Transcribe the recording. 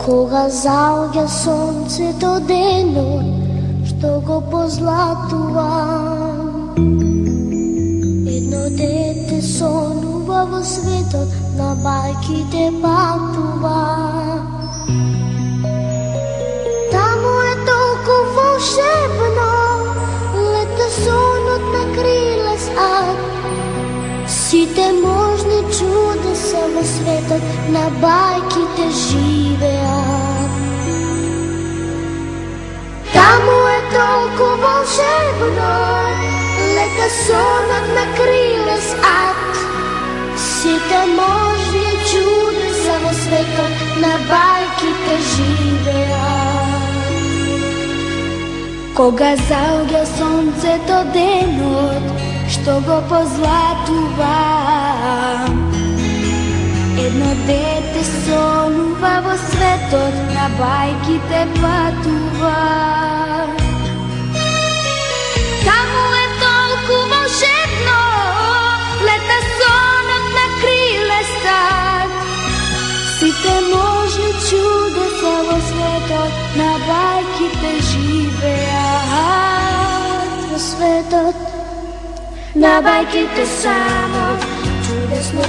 Кога заоѓа сонцето денот, што го позлатува, едно дете сонува во светот, на бајките патува. Таму е толку волшебно, лета сонот на крилес ад. Сите можни чудеса во светот, на бајките живеат. Таму е толку волшебно, лета сонот на крилес ад. Сите можни чудеса во светот, на бајките живеат. Кога заоѓа сонцето денот, што го позлатува, едно дете сонува во светот, на бајките патува. Таму е толку волшебно, лета сонот на крилес ад. Сите можни чудеса во светот, на бајките живеат. Во светот, на бајките само чудесно